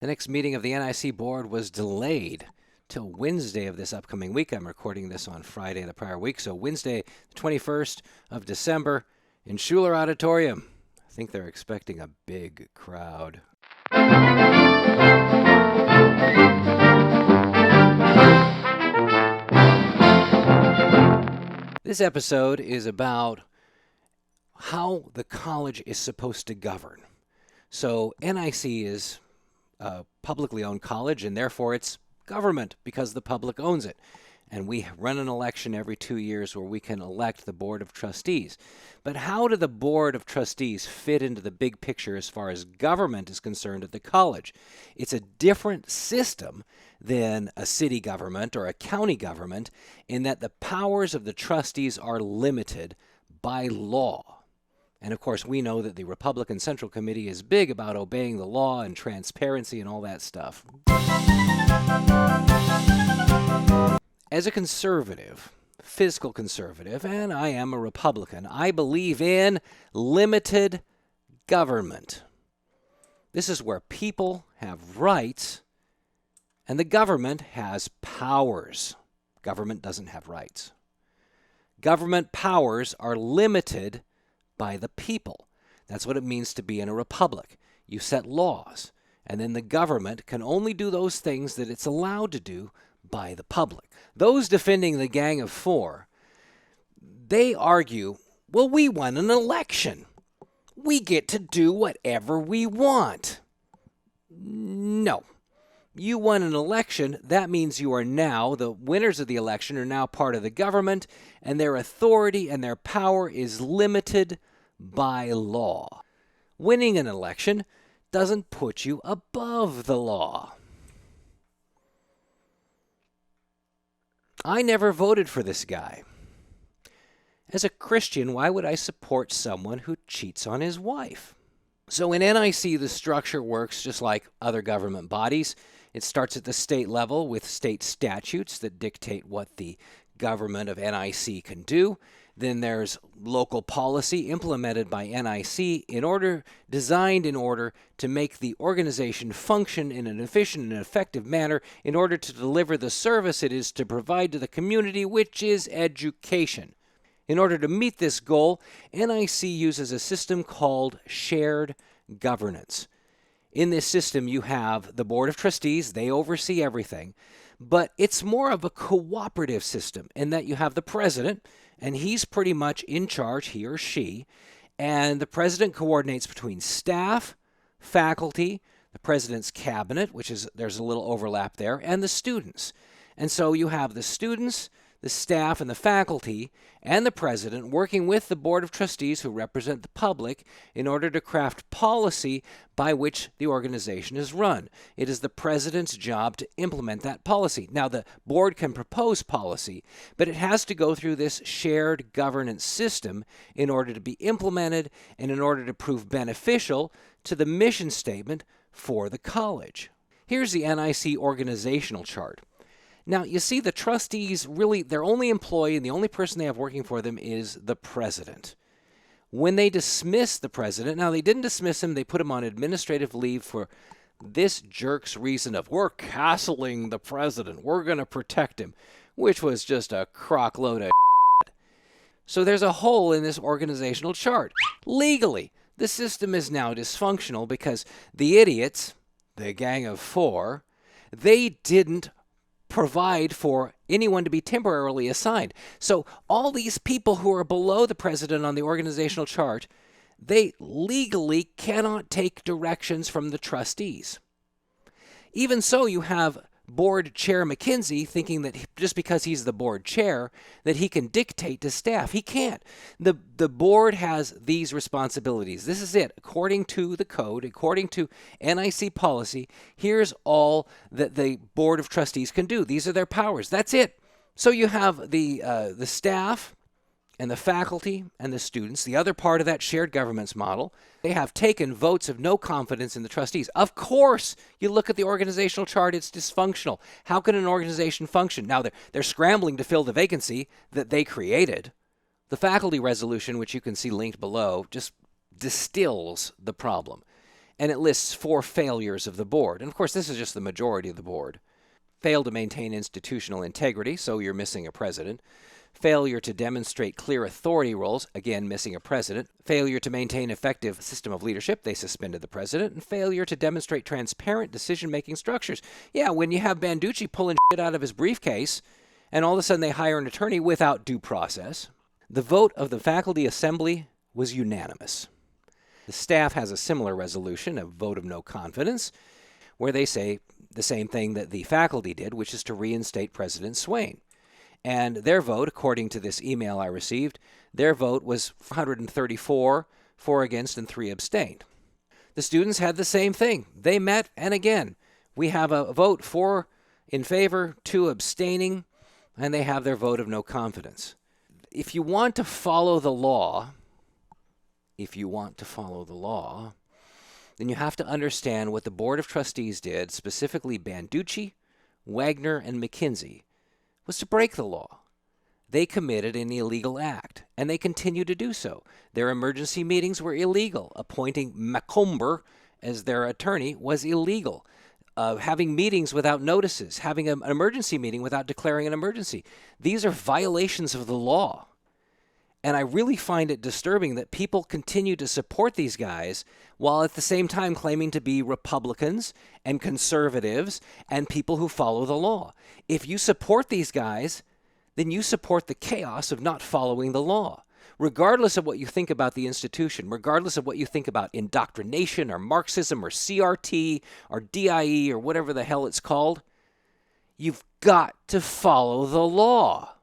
The next meeting of the NIC board was delayed till Wednesday of this upcoming week. I'm recording this on Friday the prior week, so Wednesday, the 21st of December in Schuler Auditorium. I think they're expecting a big crowd. This episode is about how the college is supposed to govern. So NIC is a publicly owned college, and therefore it's government because the public owns it. And we run an election every 2 years where we can elect the Board of Trustees. But how do the Board of Trustees fit into the big picture as far as government is concerned at the college? It's a different system than a city government or a county government in that the powers of the trustees are limited by law. And of course, we know that the Republican Central Committee is big about obeying the law and transparency and all that stuff. As a conservative, fiscal conservative, and I am a Republican, I believe in limited government. This is where people have rights and the government has powers. Government doesn't have rights. Government powers are limited by the people. That's what it means to be in a republic. You set laws, and then the government can only do those things that it's allowed to do by the public. Those defending the Gang of Four, they argue, well, we won an election. We get to do whatever we want. No. You won an election. That means you are now, the winners of the election are now part of the government, and their authority and their power is limited by law. Winning an election doesn't put you above the law. I never voted for this guy. As a Christian, why would I support someone who cheats on his wife? So in NIC, the structure works just like other government bodies. It starts at the state level with state statutes that dictate what the government of NIC can do. Then there's local policy implemented by NIC designed in order to make the organization function in an efficient and effective manner in order to deliver the service it is to provide to the community, which is education. In order to meet this goal, NIC uses a system called shared governance. In this system, you have the Board of Trustees. They oversee everything. But it's more of a cooperative system in that you have the president, and he's pretty much in charge, he or she, and the president coordinates between staff, faculty, the president's cabinet, there's a little overlap there, and the students. And so you have the students, the staff, and the faculty, and the president working with the Board of Trustees who represent the public in order to craft policy by which the organization is run. It is the president's job to implement that policy. Now, the board can propose policy, but it has to go through this shared governance system in order to be implemented and in order to prove beneficial to the mission statement for the college. Here's the NIC organizational chart. Now, you see, the trustees really, their only employee and the only person they have working for them is the president. When they dismiss the president, now they didn't dismiss him, they put him on administrative leave for this jerk's reason of, we're castling the president, we're going to protect him, which was just a crockload of shit. So there's a hole in this organizational chart. Legally, the system is now dysfunctional because the idiots, the Gang of Four, they didn't provide for anyone to be temporarily assigned. So all these people who are below the president on the organizational chart, they legally cannot take directions from the trustees. Even so, you have Board Chair McKinsey thinking that just because he's the board chair, that he can dictate to staff. He can't. The board has these responsibilities. This is it. According to the code, according to NIC policy, here's all that the Board of Trustees can do. These are their powers. That's it. So you have the staff and the faculty and the students, the other part of that shared governance model. They have taken votes of no confidence in the trustees. Of course, you look at the organizational chart, it's dysfunctional. How can an organization function? Now, they're scrambling to fill the vacancy that they created. The faculty resolution, which you can see linked below, just distills the problem. And it lists 4 failures of the board. And of course, this is just the majority of the board. Fail to maintain institutional integrity, so you're missing a president. Failure to demonstrate clear authority roles, again, missing a president. Failure to maintain effective system of leadership, they suspended the president. And failure to demonstrate transparent decision-making structures. Yeah, when you have Banducci pulling shit out of his briefcase, and all of a sudden they hire an attorney without due process. The vote of the faculty assembly was unanimous. The staff has a similar resolution, a vote of no confidence, where they say the same thing that the faculty did, which is to reinstate President Swain. And their vote, according to this email I received, their vote was 134, 4 against, and 3 abstained. The students had the same thing. They met, and again, we have a vote 4 in favor, 2 abstaining, and they have their vote of no confidence. If you want to follow the law, then you have to understand what the Board of Trustees did, specifically Banducci, Wagner, and McKinsey, was to break the law. They committed an illegal act, and they continue to do so. Their emergency meetings were illegal. Appointing Macomber as their attorney was illegal. Having meetings without notices, having an emergency meeting without declaring an emergency. These are violations of the law. And I really find it disturbing that people continue to support these guys while at the same time claiming to be Republicans and conservatives and people who follow the law. If you support these guys, then you support the chaos of not following the law. Regardless of what you think about the institution, regardless of what you think about indoctrination or Marxism or CRT or DIE or whatever the hell it's called, you've got to follow the law.